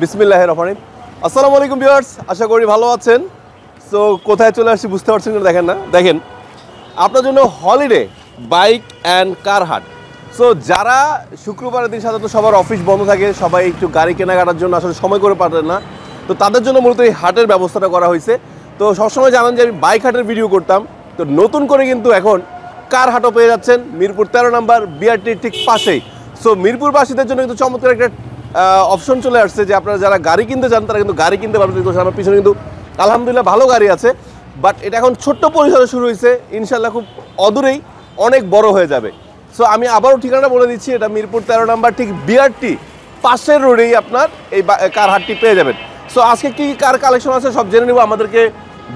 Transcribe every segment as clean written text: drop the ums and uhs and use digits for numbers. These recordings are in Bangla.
বিসমিল্লাহির রহমানির রহিম। আসসালামু আলাইকুম ভিউয়ার্স, আশা করি ভালো আছেন। সো কোথায় চলে আসছি বুঝতে পারছেন না, দেখেন আপনার জন্য হলিডে বাইক অ্যান্ড কার হাট। সো যারা শুক্রবারের দিন সাধারণত সবার অফিস বন্ধ থাকে, সবাই একটু গাড়ি কেনাকাটার জন্য আসলে সময় করে পারেন না, তো তাদের জন্য মূলত এই হাটের ব্যবস্থাটা করা হয়েছে। তো সবসময় জানেন যে আমি বাইক হাটের ভিডিও করতাম, তো নতুন করে কিন্তু এখন কার হাটও পেয়ে যাচ্ছেন মিরপুর 13 নম্বর বিআরটির ঠিক পাশেই। সো মিরপুরবাসীদের জন্য কিন্তু চমৎকার একটা অপশন চলে আসছে যে আপনারা যারা গাড়ি কিনতে চান তারা কিন্তু গাড়ি কিনতে পারবেন। আমার পিছনে কিন্তু আলহামদুলিল্লাহ ভালো গাড়ি আছে, বাট এটা এখন ছোট্ট পরিসরে শুরু হয়েছে, ইনশাল্লাহ খুব অদূরেই অনেক বড় হয়ে যাবে। সো আমি আবারও ঠিকানা বলে দিচ্ছি, এটা মিরপুর 13 নম্বর ঠিক বিআরটি পাশের রোডেই আপনার এই কার হাটটি পেয়ে যাবেন। সো আজকে কি কার কালেকশন আছে সব জেনে নেব। আমাদেরকে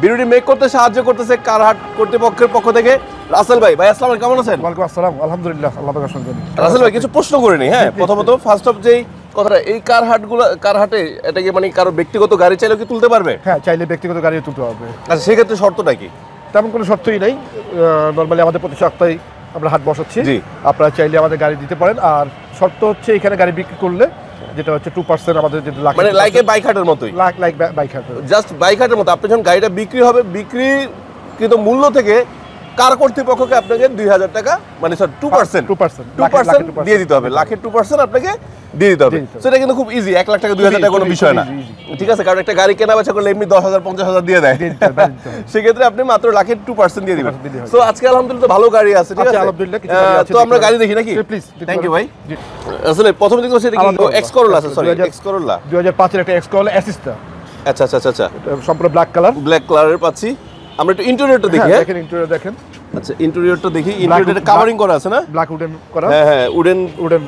ভিডিওটি মেক করতে সাহায্য করতেছে কার হাট কর্তৃপক্ষের পক্ষ থেকে রাসেল ভাই। ভাই আসসালামু আলাইকুম, কেমন আছেন? ওয়ালাইকুম আসসালাম, আলহামদুলিল্লাহ, আল্লাহ পাকের সঙ্গে। রাসেল ভাই কিছু প্রশ্ন করে নিই। হ্যাঁ, প্রথমত ফার্স্ট অফ যেই কথাটা, এই কার হাটে এটা কি মানে কারো ব্যক্তিগত গাড়ি চাইলেও কি তুলতে পারবে? হ্যাঁ, চাইলে ব্যক্তিগত গাড়ি তুলতে পারবে। আচ্ছা, সেক্ষেত্রে শর্তটা কি? তেমন কোনো শর্তই নেই, নর্মালি আমাদের প্রতি সপ্তাহে আমরা হাট বসাচ্ছি, আপনারা চাইলে আমাদের গাড়ি দিতে পারেন। আর শর্ত হচ্ছে এখানে গাড়ি বিক্রি করলে যেটা হচ্ছে 2% আমাদের যেটা মানে লাইক বাইক হাটের মতোই, লাইক বাইক হাট, জাস্ট বাইক হাটের মতো। আপনি যখন গাড়িটা বিক্রি হবে, বিক্রিকৃত মূল্য থেকে কার কর্তৃপক্ষকে আপনাকে 2000 টাকা মানে 2% দিয়ে দিতে হবে। লাখের 2% আপনাকে দিয়ে দিতে হবে। সেটা কিন্তু খুব ইজি, 1 লাখ টাকা 2000 টাকা কোনো বিষয় না, ঠিক আছে? কারণ একটা গাড়ি কেনা বেচা করলে এমনি 10,000 50,000 দিয়ে দেয়, সেক্ষেত্রে আপনি মাত্র লাখের 2% দিয়ে দিবেন। সো আজকে আলহামদুলিল্লাহ ভালো গাড়ি আছে, ঠিক আছে? তো আমরা গাড়ি দেখি নাকি? প্লিজ, থ্যাংক ইউ ভাই। আসলে প্রথমে দেখো সেটা কি এক্স করোলা আছে, সরি এক্স করোলা 2005 এর একটা এক্স করোলা অ্যাসিস্টা। আচ্ছা আচ্ছা আচ্ছা, সম্পূর্ণ ব্ল্যাক কালারের পাচ্ছি। আমরা একটু ইন্টেরিয়রটা দেখি। হ্যাঁ, দেখেন ইন্টেরিয়র দেখেন। আচ্ছা, ইন্টেরিয়রটা দেখি। ইন্টেরিয়রটা কভারিং করা আছে না? ব্ল্যাক উডেন করা। হ্যাঁ হ্যাঁ, উডেন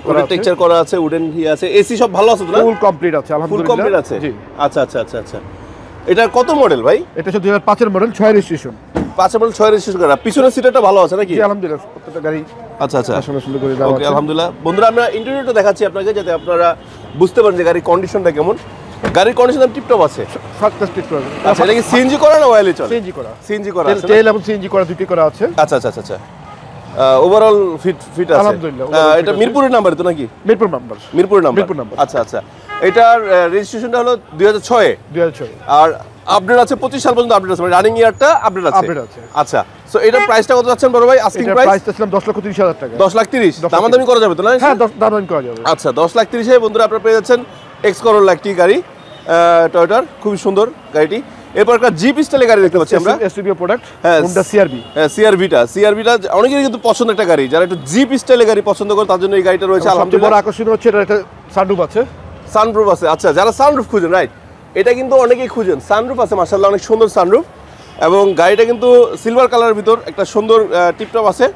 করা টেক্সচার করা আছে, উডেন ই আছে, এসি সব ভালো আছে তো না? ফুল কমপ্লিট আছে আলহামদুলিল্লাহ, ফুল কমপ্লিট আছে। জি, আচ্ছা আচ্ছা আচ্ছা আচ্ছা। এটা কত মডেল ভাই? এটা 2005 এর মডেল, 6 রেজিস্ট্রেশন। 5 মডেল 6 রেজিস্ট্রেশন করা। পিছনের সিটটা ভালো আছে নাকি? জি আলহামদুলিল্লাহ, প্রত্যেকটা গাড়ি আচ্ছা আচ্ছা আসলে সুন্দর করে দাও আছে। ওকে আলহামদুলিল্লাহ। বন্ধুরা আমরা ইন্টেরিয়রটা দেখাচ্ছি আপনাকে যাতে আপনারা বুঝতে পারেন যে গাড়ির কন্ডিশনটা কেমন। গাড়ির কন্ডিশন টিপটপ আছে, ফ্যান্টাস্টিক প্রোডাক্ট। আচ্ছা, এটা কি সিএনজি করা না অয়েলে চলে? সিএনজি করা আছে, তেল এবং সিএনজি করা দুটি করা আছে। আচ্ছা আচ্ছা আচ্ছা, ওভারঅল ফিট আছে আলহামদুলিল্লাহ। এটা মিরপুরের নাম্বার তো নাকি? মিরপুর নাম্বার। আচ্ছা আচ্ছা। এটার রেজিস্ট্রেশনটা হলো 2006 আর আপডেট আছে 25 সাল পর্যন্ত আপডেট আছে, মানে রানিং ইয়ারটা আপডেট আছে। আচ্ছা, সো এটার প্রাইসটা কত যাচ্ছেন বড় ভাই? আস্কিং প্রাইসটা ছিল 10,30,000 টাকা। 10,30,000 দামাদামি করা যাবে তো না? হ্যাঁ, দামাদামি করা যাবে। আচ্ছা, 10,30,000 এ বন্ধুরা আপনারা পেয়ে যাচ্ছেন এক্স করোলা একটি গাড়ি, টয়োটার, খুবই সুন্দর গাড়িটি। এরপর একটা জিপ স্টাইলের গাড়ি দেখতে পাচ্ছি আমরা, এসইবি প্রোডাক্ট, Honda CR-V। হ্যাঁ, CR-Vটা অনেকেরই কিন্তু পছন্দের একটা গাড়ি, যারা একটু জিপ স্টাইলের গাড়ি পছন্দ করে তার জন্য এই গাড়িটা রয়েছে আলহামদুলিল্লাহ। বড় আকর্ষণ হচ্ছে এটা একটা সানরুফ আছে। আচ্ছা, যারা সানরুফ খুঁজেন, রাইট, এটা কিন্তু অনেকেই খুঁজেন। সানরুফ আছে মাশাআল্লাহ, অনেক সুন্দর সানরুফ, এবং গাড়িটা কিন্তু সিলভার কালারের ভিতর একটা সুন্দর টিপটপ আছে।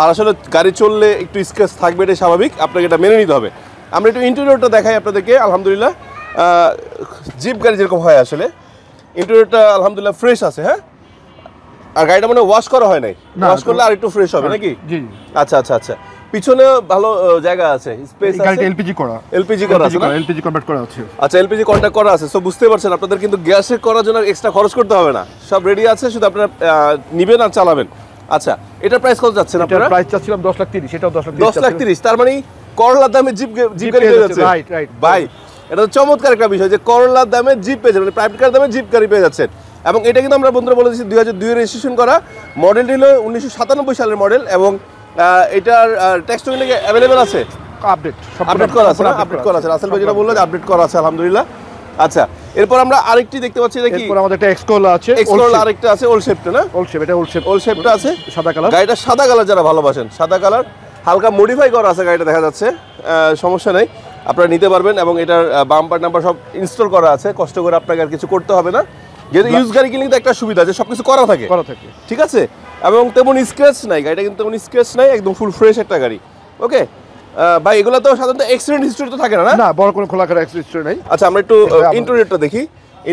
আর আসলে গাড়ি চললে একটু স্ক্র্যাচ থাকবে, এটা স্বাভাবিক, আপনাকে এটা মেনে নিতে হবে। আমরা একটু ইন্টেরিয়রটা দেখাই আপনাদেরকে। আলহামদুলিল্লাহ জিপ গাড়ি যেরকম হয় আসলে ইন্টেরিয়রটা আলহামদুলিল্লাহ ফ্রেশ আছে। হ্যাঁ, আর গাড়িটা মানে ওয়াশ করা হয় নাই, ওয়াশ করলে আর একটু ফ্রেশ হবে নাকি? জি। আচ্ছা আচ্ছা আচ্ছা, পিছনে ভালো জায়গা আছে, স্পেস আছে। গাড়িটা এলপিজি করা আছে না? এলপিজি কনভার্ট করা আছে। আচ্ছা, এলপিজি কন্ট্যাক্ট করা আছে। সো বুঝতে পারছেন আপনাদের কিন্তু গ্যাসে করার জন্য এক্সট্রা খরচ করতে হবে না, সব রেডি আছে, শুধু আপনারা নিবেন আর চালাবেন। আচ্ছা, এটার প্রাইস কত যাচ্ছে না? আপনারা প্রাইস চাচ্ছিলাম 10,30,000, সেটাও 10,30,000। তার মানে করলার দামে জিপ গাড়ি পেয়ে যাচ্ছে। রাইট ভাই, এটা তো চমৎকার একটা বিষয় যে করলার দামে জিপ পেয়ে যাচ্ছেন, মানে প্রাইভেট কার দামে জিপ গাড়ি পেয়ে যাচ্ছেন। এবং এটা কিন্তু আমরা বন্ধুরা বলে দিচ্ছি 2002 এর রেজিস্ট্রেশন করা, মডেলটি হলো 1997 সালের মডেল, এবং এটার ট্যাক্স টোকেন অ্যাভেলেবেল আছে, আপডেট করা আছে। রাসেল ভাই যেটা বললো যে আপডেট করা আছে আলহামদুলিল্লাহ। আচ্ছা, এরপর আমরা আরেকটি দেখতে পাচ্ছি, এটা কি? এরপর আমাদের একটা এক্সকোলা আছে, আরেকটা আছে ওল্ড শেপটা না? এটা ওল্ড শেপটা আছে, সাদা কালার। গাড়িটা সাদা কালার, যারা ভালোবাসেন সাদা কালার, হালকা মডিফাই করা আছে গাড়িটা, দেখা যাচ্ছে, সমস্যা নেই, আপনারা নিতে পারবেন। এবং এটার বাম্পার নাম্বার সব ইনস্টল করা আছে, কষ্ট করে আপনাকে আর কিছু করতে হবে না, যেহেতু ইউজ গাড়ি কিনলে কিন্তু একটা সুবিধা যে সবকিছু করা থাকে, ঠিক আছে? এবং তেমন স্ক্র্যাচ নাই, গাড়িটা কিন্তু তেমন স্ক্র্যাচ নাই, একদম ফুল ফ্রেশ একটা গাড়ি। ওকে ভাই, এগুলো তো সাধারণত অ্যাক্সিডেন্ট হিস্টরি তো থাকে না? না, বড় কোনো খোলাকাটা অ্যাক্সিডেন্ট হিস্টরি নাই। আচ্ছা, আমরা একটু ইন্টেরিয়রটা দেখি।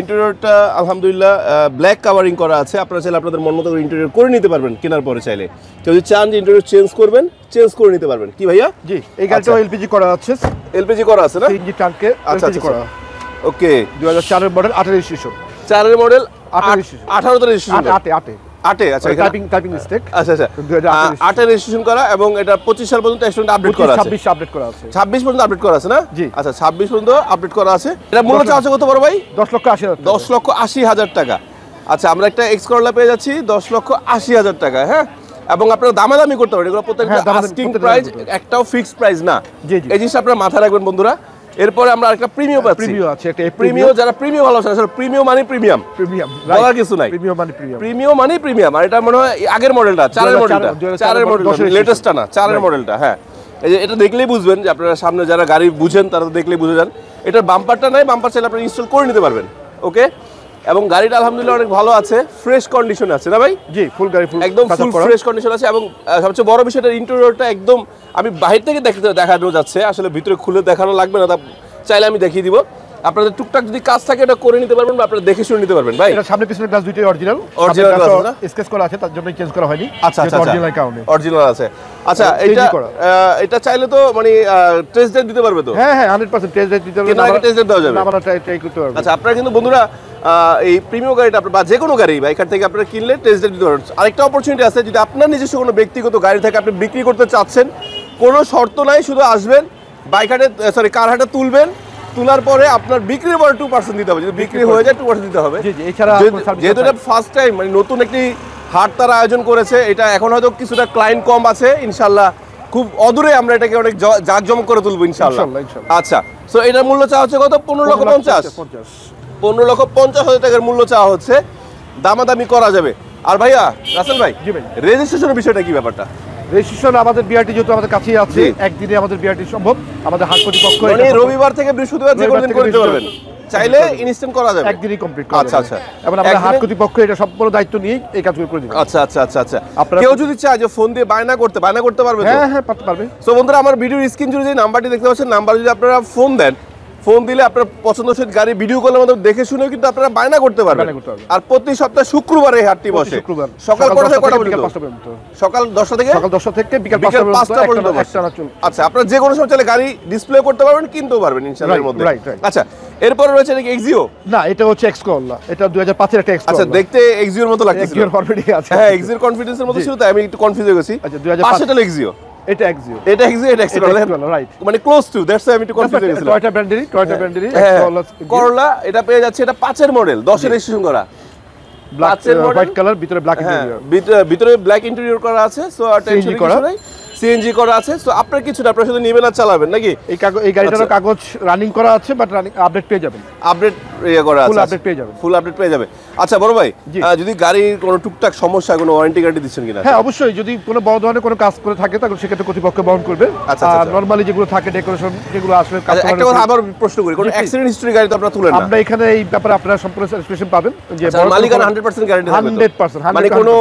ইন্টেরিয়রটা আলহামদুলিল্লাহ ব্ল্যাক কাভারিং করা আছে। আপনারা চাইলে আপনাদের মন মতো করে ইন্টেরিয়র করে নিতে পারবেন কেনার পরে, চাইলে কেউ যদি চান যে ইন্টেরিয়র চেঞ্জ করবেন, চেঞ্জ করে নিতে পারবেন। কি ভাইয়া? জি, এই গাড়িটা এলপিজি করা আছে। এলপিজি করা আছে না? সিএনজি ট্যাঙ্কে এলপিজি করা। ওকে, 2004 এর মডেল, 8 রেজিস্ট্রেশন। 4 এর মডেল, 18 তে রেজিস্ট্রেশন। 8 8 আচ্ছা টাইপিং মিস্টেক। আচ্ছা আচ্ছা 8 এ রেজিস্ট্রেশন করা এবং এটা 25 সাল পর্যন্ত এক্সটেন্ড আপডেট করা আছে। 26 আপডেট করা আছে। 26 পর্যন্ত আপডেট করা আছে না? জি। আচ্ছা 26 পর্যন্ত আপডেট করা আছে। এটা মূল্য চাওয়া আছে কত বড় ভাই? 10,80,000 টাকা। 10,80,000 টাকা। আচ্ছা আমরা একটা এক্স করলা পেয়ে যাচ্ছি 10,80,000 টাকা। হ্যাঁ, এবং আপনারা দামাদামি করতে পারেন, এগুলো প্রত্যেকটা আস্কিং প্রাইস, একটাও ফিক্সড প্রাইস না। এই জিনিসটা আপনারা মাথায় রাখবেন বন্ধুরা। এরপরে আমরা একটা প্রিমিয়াম পাচ্ছি। প্রিমিয়াম আছে একটা প্রিমিয়াম, যারা প্রিমিয়াম ভালোবাসেন আসলে প্রিমিয়াম মানে প্রিমিয়াম বলার কিছু নাই। প্রিমিয়াম মানে প্রিমিয়াম, প্রিমিয়াম মানে প্রিমিয়াম। আর এটা মনে হয় আগের মডেলটা, 4 এর মডেলটা, 4 এর মডেল, লেটেস্টটা না, 4 এর মডেলটা। হ্যাঁ, এই যে এটা দেখলেই বুঝবেন যে আপনারা সামনে যারা গাড়ি বুঝেন তারা তো দেখলেই বুঝে যান। এটার বাম্পারটা নাই, বাম্পার চাইলে আপনারা ইনস্টল করে নিতে পারবেন। ওকে, এবং গাড়িটা আলহামদুলিল্লাহ অনেক ভালো আছে, ফ্রেশ কন্ডিশনে আছে না ভাই? জি, ফুল গাড়ি, ফুল একদম ফুল ফ্রেশ কন্ডিশন আছে। এবং সবচেয়ে বড় বিষয়টা ইন্টেরিয়রটা একদম, আমি বাইরে থেকে দেখানো যাচ্ছে, আসলে ভিতরে খুলে দেখানো লাগবে না, তা চাইলে আমি দেখিয়ে দিব। আপনাদের টুকটাক যদি কাজ থাকে এটা করে নিতে পারবেন বা আপনারা দেখে শুনে নিতে পারবেন। ভাই এটা সামনে পিছনে গ্লাস দুটোই অরিজিনাল গ্লাস না, স্কেচ করা আছে, তার জন্য চেঞ্জ করা হয়নি। আচ্ছা আচ্ছা, অরিজিনাল কারণে অরিজিনাল আছে। আচ্ছা এটা চাইলে তো মানে টেস্ট ড্রাইভ দিতে পারবে তো? হ্যাঁ হ্যাঁ 100% টেস্ট ড্রাইভ দিতে পারবে, কেন আগে টেস্ট ড্রাইভ দেওয়া যাবে? আমরা ট্রাই করতে পারবো। আচ্ছা, আপনারা কিন্তু বন্ধুরা এই প্রিমিয়াম গাড়িটা বা যে কোনো গাড়ি এখান থেকে আপনারা কিনলে টেস্ট ড্রাইভ দিতে পারবেন। আরেকটা অপরচুনিটি আছে, যদি আপনার নিজস্ব কোনো ব্যক্তিগত গাড়ি থাকে আপনি বিক্রি করতে চাচ্ছেন, কোনো শর্ত নাই, শুধু আসবেন বাইক হাটে, সরি কার হাটে তুলবেন, তোলার পরে আপনার বিক্রির পরে 2% দিতে হবে, যদি বিক্রি হয়ে যায় 2% দিতে হবে। জি জি, এছাড়া যেহেতু এটা ফার্স্ট টাইম মানে নতুন একটি হাট তারা আয়োজন করেছে, এটা এখন হয়তো কিছুটা ক্লায়েন্ট কম আছে, ইনশাআল্লাহ খুব অদূরে আমরা এটাকে অনেক জাঁকজমক করে তুলবো ইনশাআল্লাহ। আচ্ছা, সো এটার মূল্য চাওয়া হচ্ছে কত? 15,50,000। 15,50,000 টাকার মূল্য চাওয়া হচ্ছে, দামাদামি করা যাবে। আর ভাইয়া রাসেল ভাই, রেজিস্ট্রেশনের বিষয়টা কি ব্যাপারটা? রেজিস্ট্রেশন আমাদের বিআরটি যেহেতু আমাদের কাছেই আছে, একদিনে আমাদের বিআরটি সম্ভব। আমাদের হাট কর্তৃপক্ষ মানে রবিবার থেকে বৃহস্পতিবার যে কোনো দিন করতে পারবেন, চাইলে ইনস্ট্যান্ট করা যাবে, একদিনই কমপ্লিট করা। আচ্ছা আচ্ছা, এবং আমাদের হাট কর্তৃপক্ষ এটা সম্পূর্ণ দায়িত্ব নিয়ে এই কাজগুলো করে দিবে। আচ্ছা আচ্ছা আচ্ছা আচ্ছা। কেউ যদি চায় যে ফোন দিয়ে বায়না করতে পারবে তো? হ্যাঁ হ্যাঁ পারবে। সো বন্ধুরা, আমার ভিডিওর স্ক্রিন জুড়ে যে নাম্বারটি দেখতে পাচ্ছেন, নাম্বার যদি আপনারা ফোন দেন, ফোন দিলে আপনার পছন্দসই গাড়ি ভিডিও কলের মধ্যে দেখে শুনেও কিন্তু আপনারা বায়না করতে পারবেন। আর প্রতি সপ্তাহে শুক্রবার এই হাটটি বসে, সকাল কটা থেকে কটা পর্যন্ত? সকাল 10টা থেকে বিকাল 5টা পর্যন্ত। আচ্ছা, আপনারা যে কোনো সময় চাইলে গাড়ি ডিসপ্লে করতে পারবেন, কিনতেও পারবেন ইনশাআল্লাহ এর মধ্যে। আচ্ছা, এরপর রয়েছে নাকি এক্সিও? না, এটা হচ্ছে এক্স করলা, এটা 2005 এর একটা এক্স। আচ্ছা, দেখতে এক্সিওর মতো লাগছে, এক্সিওর কনফিডেন্স আছে। হ্যাঁ, এক্সিওর কনফিডেন্সের মতো ছিল, তাই আমি একটু কনফিউজ হয়ে গেছি। আচ্ছা, 2005 পাশেটা এক্সিও, এটা এক্সিও, এটা এক্সিও, এটা এক্সিও, রাইট, মানে ক্লোজ টু, দ্যাটস আমি একটু কনফিউজ হয়ে গেছিলাম। টয়োটা ব্র্যান্ডেরই করলা, এটা পেয়ে যাচ্ছে, এটা 5 এর মডেল, 10 এর রেজিস্ট্রেশন করা, ব্ল্যাক হোয়াইট কালার, ভিতরে ব্ল্যাক ইন্টেরিয়র, ভিতরে ব্ল্যাক ইন্টেরিয়র করা আছে। সো আর টেনশন করা নাই, সিএনজি করা আছে। সো আপনার কিছু না, আপনার শুধু নেবেন আর চালাবেন নাকি? এই গাড়িটার কাগজ রানিং করা আছে, বাট রানিং আপডেট পেয়ে যাবেন, আপডেট করা আছে, ফুল আপডেট পেয়ে যাবেন, ফুল আপডেট পেয়ে যাবে। আচ্ছা বড় ভাই, যদি গাড়ির কোনো টুকটাক সমস্যা, কোনো ওয়ারেন্টি গ্যারান্টি দিচ্ছেন কিনা? হ্যাঁ অবশ্যই, যদি কোনো বড় ধরনের কোনো কাজ করে থাকে তাহলে সেক্ষেত্রে কর্তৃপক্ষ বহন করবে। আর নরমালি যেগুলো থাকে ডেকোরেশন, যেগুলো আসলে একটা কথা আবার প্রশ্ন করি, কোনো অ্যাক্সিডেন্ট হিস্টরি গাড়ি তো আপনারা তুলেন না? আমরা এখানে এই ব্যাপারে আপনারা সম্পূর্ণ স্যাটিসফ্যাকশন পাবেন যে মালিকানা 100% গ্যারান্টি থাকবে, 100%, মানে কোনো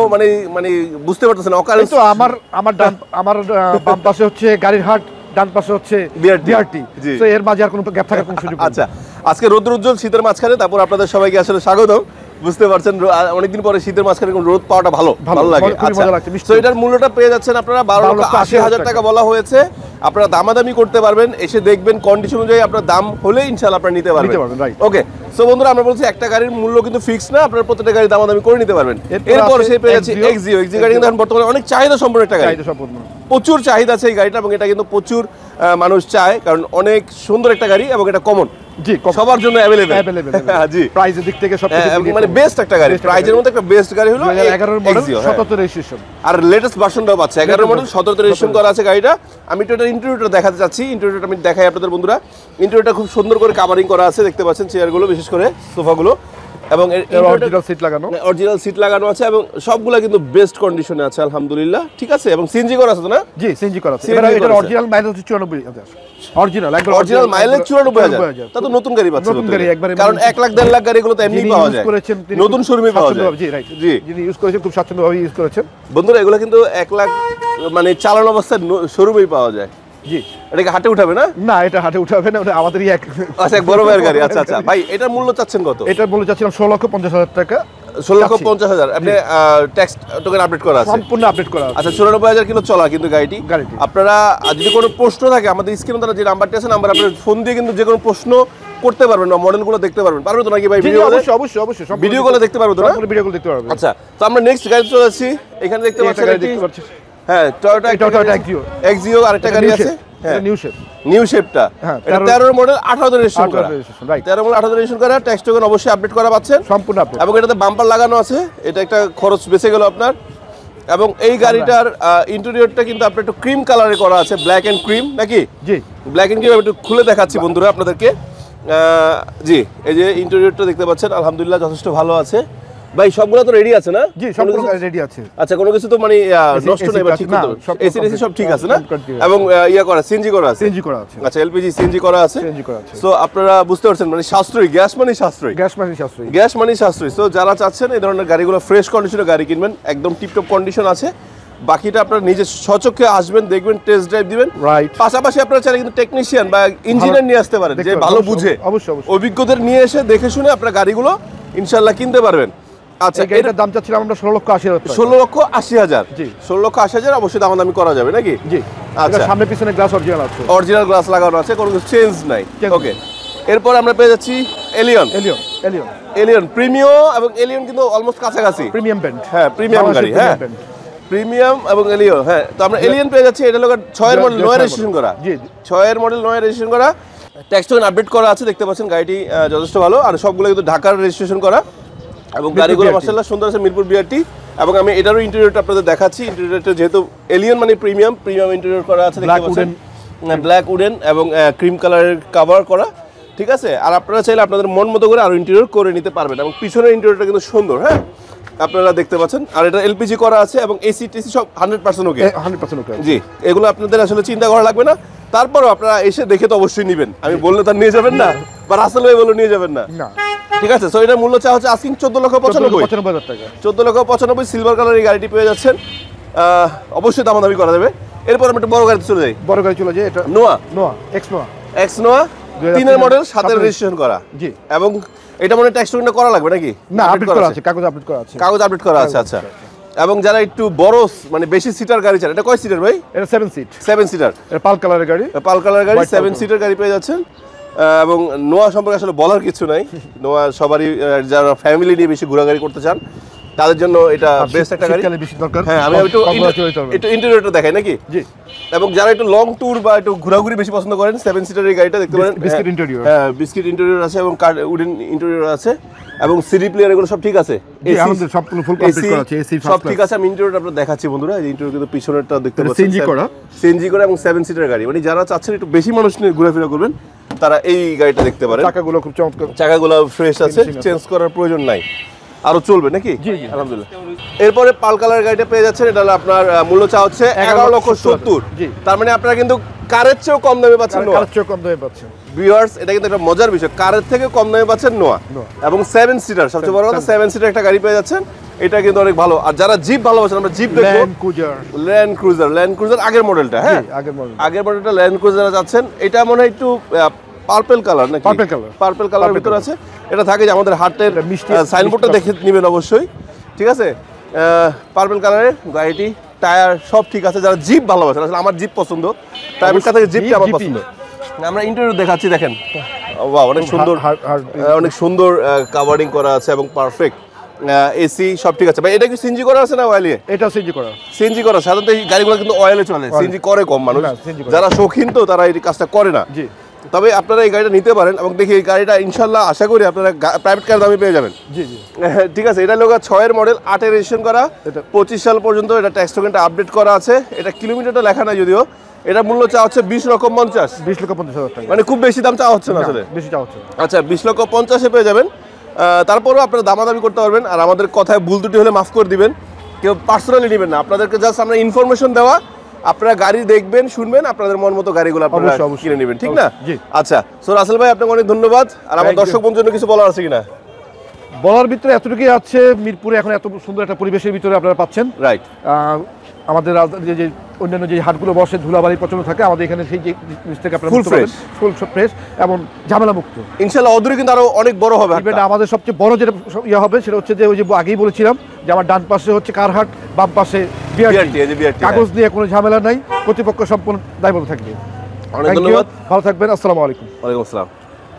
মানে বুঝতে পারতেছেন অকারেন্স তো আমার বাম পাশে হচ্ছে গাড়ির হাট, ডান পাশে হচ্ছে বিআরটি, তো এর মাঝে আর কোনো গ্যাপ থাকার কোনো সুযোগ নেই। আচ্ছা, আজকে রৌদ্র উজ্জ্বল শীতের মাঝখানে, তারপর আপনাদের সবাইকে আসলে স্বাগত। বুঝতে পারছেন অনেকদিন পরে শীতের মাঝখানে রোদ পাওয়াটা ভালো লাগে। তো এটার মূল্যটা পেয়ে যাচ্ছেন আপনারা 12,80,000 টাকা বলা হয়েছে। আপনারা দামাদামি করতে পারবেন, এসে দেখবেন কন্ডিশন অনুযায়ী আপনার দাম হলে ইনশাআল্লাহ আপনারা নিতে পারবেন। ওকে, সো বন্ধুরা, আমরা বলছি একটা গাড়ির মূল্য কিন্তু ফিক্স না, আপনারা প্রত্যেকটা গাড়ি দামাদামি করে নিতে পারবেন। এরপর সে পেয়ে যাচ্ছে এক্সিও। গাড়ি কিন্তু বর্তমানে অনেক চাহিদা সম্পন্ন একটা গাড়ি, প্রচুর চাহিদা আছে এই গাড়িটা, এবং এটা কিন্তু প্রচুর মানুষ চায়, কারণ অনেক সুন্দর একটা গাড়ি এবং এটা কমন, জি সবার জন্য অ্যাভেলেবল। জি, প্রাইসের দিক থেকে সবচেয়ে মানে বেস্ট একটা গাড়ি, প্রাইজের মধ্যে একটা বেস্ট গাড়ি হলো 11 মডেল 17 রেজিস্ট্রেশন, আর লেটেস্ট ভার্সনটাও পাচ্ছে। 11 মডেল 17 রেজিস্ট্রেশন করা আছে গাড়িটা। আমি তো এটা ইন্টেরিয়রটা দেখাতে চাচ্ছি, ইন্টেরিয়রটা আমি দেখাই আপনাদের বন্ধুরা। ইন্টেরিয়রটা খুব সুন্দর করে কাভারিং করা আছে, দেখতে পাচ্ছেন চেয়ারগুলো, বিশেষ করে সোফাগুলো, এবং অরিজিনাল সিট লাগানো আছে, এবং সবগুলা কিন্তু বেস্ট কন্ডিশনে আছে আলহামদুলিল্লাহ। ঠিক আছে, এবং সিএনজি করা আছে তো না? জি, সিএনজি করা আছে। এটা অরিজিনাল মাইলেজ 94,000, অরিজিনাল মাইলেজ 94,000। তা তো নতুন গাড়ি পাচ্ছেন, নতুন গাড়ি একবারে, কারণ 1 লাখ 1.5 লাখ গাড়িগুলো তো এমনি পাওয়া যায়, নতুন শোরুমে পাওয়া যায়। জি রাইট, জি যিনি ইউজ করেছেন খুব স্বাচ্ছন্দ্যভাবে ইউজ করেছেন। বন্ধুরা, এগুলো কিন্তু 1 লাখ মানে চালানো অবস্থায় শোরুমেই পাওয়া যায়। জি, এটাকে হাটে উঠাবে না? না, এটা হাটে উঠাবে না, ওটা আমাদেরই এক বড় ভাইয়ের গাড়ি। আচ্ছা আচ্ছা ভাই, এটার মূল্য চাচ্ছেন কত? এটার মূল্য চাচ্ছিলাম 16,50,000 টাকা। 16,50,000। আপনি ট্যাক্স টোকেন আপডেট করা আছে? সম্পূর্ণ আপডেট করা আছে। আচ্ছা, 94,000 কিলো চলা কিন্তু গাড়িটি। আপনারা যদি কোনো প্রশ্ন থাকে, আমাদের স্ক্রিনে তারা যে নাম্বারটি আছে, নাম্বার আপনারা ফোন দিয়ে কিন্তু যে কোনো প্রশ্ন করতে পারবেন না, মডেলগুলো দেখতে পারবেন, পারবেন তো নাকি ভাই? অবশ্যই অবশ্যই অবশ্যই ভিডিও কলে দেখতে পারবেন তো না? ভিডিও কল দেখতে পারবেন। আচ্ছা, তো আমরা নেক্সট গাড়ি চলে যাচ্ছি। এখানে দেখতে পাচ্ছেন হ্যাঁ টয়োটা এক্সিও আরেকটা গাড়ি আছে, হ্যাঁ নিউ শেপটা, এটা 13 মডেল 18 রেজিস্ট্রেশন করা, 13 মডেল 18 রেজিস্ট্রেশন করা, ট্যাক্স টোকেন অবশ্যই আপডেট করা পাচ্ছেন সম্পূর্ণ আপডেট, এবং এটাতে বাম্পার লাগানো আছে, এটা একটা খরচ বেঁচে গেল আপনার। এবং এই গাড়িটার ইন্টেরিয়রটা কিন্তু আপনার একটু ক্রিম কালারে করা আছে, ব্ল্যাক এন্ড ক্রিম নাকি? জি, ব্ল্যাক এন্ড ক্রিম। একটু খুলে দেখাচ্ছি বন্ধুরা আপনাদেরকে। জি, এই যে ইন্টেরিয়রটা দেখতে পাচ্ছেন, আলহামদুলিল্লাহ যথেষ্ট ভালো আছে। ভাই সবগুলো তো রেডি আছে না? জি, সবগুলো রেডি আছে। আচ্ছা, কোনো কিছু তো মানে নষ্ট নেই বা ঠিক করতে হবে? এসি সব ঠিক আছে না? এবং ইয়া করা সিএনজি করা আছে? সিএনজি করা আছে। আচ্ছা, এলপিজি সিএনজি করা আছে। সো আপনারা বুঝতে পারছেন মানে সাশ্রয়ী, গ্যাস মানে সাশ্রয়ী, গ্যাস মানে সাশ্রয়ী। সো যারা চাচ্ছেন এই ধরনের গাড়িগুলো ফ্রেশ কন্ডিশনে গাড়ি কিনবেন, একদম টিপটপ কন্ডিশন আছে, বাকিটা আপনারা নিজে স্বচক্ষে আসবেন, দেখবেন, টেস্ট ড্রাইভ দিবেন। পাশাপাশি আপনারা চাইলে কিন্তু টেকনিশিয়ান বা ইঞ্জিনিয়ার নিয়ে আসতে পারেন, যে ভালো বুঝে, অভিজ্ঞদের নিয়ে এসে দেখে শুনে আপনারা গাড়িগুলো ইনশাআল্লাহ কিনতে পারবেন। আচ্ছা, এটার দাম চাচ্ছিলাম আমরা 16,80,000। 16,80,000। জি, 16,80,000 অবশ্যই দামাদামি করা যাবে নাকি? জি। আচ্ছা, সামনে পিছনে গ্লাস অরিজিনাল আছে, অরিজিনাল গ্লাস লাগানো আছে, কোনো কিছু চেঞ্জ নাই। ওকে, এরপর আমরা পেয়ে যাচ্ছি এলিয়ন প্রিমিয়াম, এবং এলিয়ন কিন্তু অলমোস্ট কাছাকাছি, প্রিমিয়াম ব্র্যান্ড। হ্যাঁ, প্রিমিয়াম গাড়ি, হ্যাঁ প্রিমিয়াম এবং এলিয়ন। হ্যাঁ, তো আমরা এলিয়ন পেয়ে যাচ্ছি, এটা হলো 6 এর মডেল 9 রেজিস্ট্রেশন করা। জি, 6 এর মডেল 9 রেজিস্ট্রেশন করা, ট্যাক্স টোকেন আপডেট করা আছে, দেখতে পাচ্ছেন গাড়িটি যথেষ্ট ভালো। আর সবগুলো কিন্তু ঢাকার রেজিস্ট্রেশন করা, এবং গাড়িগুলো মাশাআল্লাহ সুন্দর আছে, মিরপুর বিআরটি। এবং আমি এটারও ইন্টেরিয়রটা আপনাদের দেখাচ্ছি। ইন্টেরিয়রটা যেহেতু এলিয়ন মানে প্রিমিয়াম ইন্টেরিয়র করা আছে, দেখতে পাচ্ছেন ব্ল্যাক উডেন এবং ক্রিম কালারের কভার করা, ঠিক আছে। আর আপনারা চাইলে আপনাদের মন মতো করে আরো ইন্টেরিয়র করে নিতে পারবেন, এবং পিছনের ইন্টেরিয়রটা কিন্তু সুন্দর, হ্যাঁ আপনারা দেখতে পাচ্ছেন। আর এটা এলপিজি করা আছে, এবং এসি টিসি সব 100% ওকে, 100% ওকে। জি, এগুলো আপনাদের আসলে চিন্তা করা লাগবে না। তারপরও আপনারা এসে দেখে তো অবশ্যই নেবেন, আমি বললে তার নিয়ে যাবেন না, বা রাসেল ভাই বলে নিয়ে যাবেন না, ঠিক আছে। সো এটার মূল্য চা হচ্ছে আস্কিং 14,95,000 টাকা, 14,95,000 সিলভার কালার এই গাড়িটি পেয়ে যাচ্ছেন। অবশ্যই দামাদামি করা যাবে। এরপর আমরা একটা বড় গাড়িতে চলে যাই। এটা নোয়া এক্স নোয়া 3 এর মডেল 7 এর রেজিস্ট্রেশন করা। জি, এবং এটা মনে ট্যাক্স টোকেনটা করা লাগবে নাকি? না, আপডেট করা আছে, কাগজ আপডেট করা আছে। আচ্ছা, এবং যারা একটু বড় মানে বেশি সিটার গাড়ি চান, এটা কয় সিটার ভাই? এটা 7 সিটার, এটা পাল কালারের গাড়ি, 7 সিটার গাড়ি পেয়ে যাচ্ছেন। এবং নোয়া সম্পর্কে আসলে বলার কিছু নাই, নোয়া সবারই যারা ফ্যামিলি নিয়ে বেশি ঘোরাঘুরি করতে চান তাদের জন্য এটা বেস্ট একটা গাড়ি। হ্যাঁ, আমি একটু ইন্টেরিয়রটা দেখাই নাকি? জি। এবং যারা একটু লং ট্যুর বা একটু ঘোরাঘুরি বেশি পছন্দ করেন, 7 সিটারের গাড়িটা দেখতে পারেন, বিস্কিট ইন্টেরিয়র, হ্যাঁ বিস্কিট ইন্টেরিয়র আছে, এবং উডেন ইন্টেরিয়র আছে, এবং সিডি প্লেয়ার এগুলো সব ঠিক আছে, আমাদের সবগুলো ফুল কমপ্লিট করা আছে, এসি সব ঠিক আছে। আমি ইন্টেরিয়রটা আপনাদের দেখাচ্ছি বন্ধুরা। এই ইন্টেরিয়র কিন্তু পিছনেরটা দেখতে পাচ্ছেন, সিএনজি করা এবং 7 সিটার গাড়ি, মানে যারা চাচ্ছেন একটু বেশি মানুষ নিয়ে ঘোরাফেরা করবেন তারা এই গাড়িটা দেখতে পারেন। চাকাগুলো খুব চমৎকার, চাকাগুলো ফ্রেশ আছে, চেঞ্জ করার প্রয়োজন নাই, আরো চলবে নাকি? জি, আলহামদুলিল্লাহ। এরপরে পাল কালার গাড়িটা পেয়ে যাচ্ছেন, এটা হলো আপনার মূল্য চা হচ্ছে 11,70,000। তার মানে আপনারা কিন্তু কারের চেয়েও কম দামে পাচ্ছেন, ভিউয়ার্স। এটা কিন্তু একটা মজার বিষয়, কারের থেকে কম দামে পাচ্ছেন নোয়া, এবং 7 সিটার, সবচেয়ে বড় কথা 7 সিটার একটা গাড়ি পেয়ে যাচ্ছেন, এটা কিন্তু অনেক ভালো। আর যারা জিপ ভালোবাসেন, আমরা জিপ দেখবো, ল্যান্ড ক্রুজার আগের মডেলটা, হ্যাঁ আগের মডেলটা ল্যান্ড ক্রুজার যাচ্ছেন। এটা মনে হয় একটু পার্পল কালার নাকি? পার্পল কালারের ভিতর আছে। এটা থাকে যে আমাদের হাটের সাইনবোর্ডটা দেখে নেবেন অবশ্যই, ঠিক আছে। পার্পল কালারের গাড়িটি, টায়ার সব ঠিক আছে। যারা জিপ ভালোবাসেন, আসলে আমার জিপ পছন্দ, টয়োটা থেকে জিপটা আমার পছন্দ। আমরা ইন্টেরিয়র দেখাচ্ছি, দেখেন বাহ, অনেক সুন্দর, অনেক সুন্দর কাভারিং করা আছে এবং পারফেক্ট এসি সব ঠিক আছে। ভাই এটা কি সিএনজি করা আছে না অয়েলে? এটা সিএনজি করা। সাধারণত এই গাড়িগুলো কিন্তু অয়েলে চলে, সিএনজি করে কম মানুষ, যারা শৌখিন তো তারা এই কাজটা করে না। জি, তবে আপনারা এই গাড়িটা নিতে পারেন, এবং দেখি এই গাড়িটা ইনশাল্লাহ আশা করি আপনারা প্রাইভেট কার দামে পেয়ে যাবেন। জি জি, ঠিক আছে। এটা লোক 6 এর মডেল 8 এর রেজিস্ট্রেশন করা, 25 সাল পর্যন্ত এটা ট্যাক্স টোকেনটা আপডেট করা আছে। এটা কিলোমিটারটা লেখা নাই যদিও। এটা মূল্য চা হচ্ছে 20,50,000 টাকা, মানে খুব বেশি দাম চাওয়া হচ্ছে না আসলে, বেশি চাওয়া হচ্ছে। আচ্ছা, 20,50,000 পেয়ে যাবেন। তারপরেও আপনারা দামাদামি করতে পারবেন, আর আমাদের কথায় ভুল ত্রুটি হলে মাফ করে দিবেন, কেউ পার্সোনালি নেবেন না। আপনাদেরকে জাস্ট আমরা ইনফরমেশন দেওয়া, আপনারা গাড়ি দেখবেন, শুনবেন, আপনাদের মন মতো গাড়িগুলো আপনারা কিনে নেবেন, ঠিক না? আচ্ছা, সো রাসেল ভাই আপনাকে অনেক ধন্যবাদ। আর আমার দর্শক বন্ধুদের জন্য কিছু বলার আছে কিনা? বলার ভিতরে এতটুকুই আছে, মিরপুরে এখন এত সুন্দর একটা পরিবেশের ভিতরে আপনারা পাচ্ছেন, রাইট। আমাদের যে অন্যান্য যে হাটগুলো বসে ধুলাবালি প্রচন্ড থাকে, আমাদের এখানে সেই জিনিসটাকে আপনারা ফুল ফ্রেশ এবং ঝামেলা মুক্ত। ইনশাআল্লাহ অদূরে কিন্তু আরো অনেক বড় হবে। আমাদের সবচেয়ে বড় যেটা ইয়ে হবে সেটা হচ্ছে যে ওই যে আগেই বলেছিলাম যে আমার ডান পাশে হচ্ছে কারহাট, বাম পাশে বিআরটি। কাগজ নিয়ে কোনো ঝামেলা নাই, কর্তৃপক্ষ সম্পূর্ণ দায়বদ্ধ থাকবে। অনেক ধন্যবাদ, ভালো থাকবেন, আসসালামু আলাইকুম। ওয়ালাইকুম আসসালাম।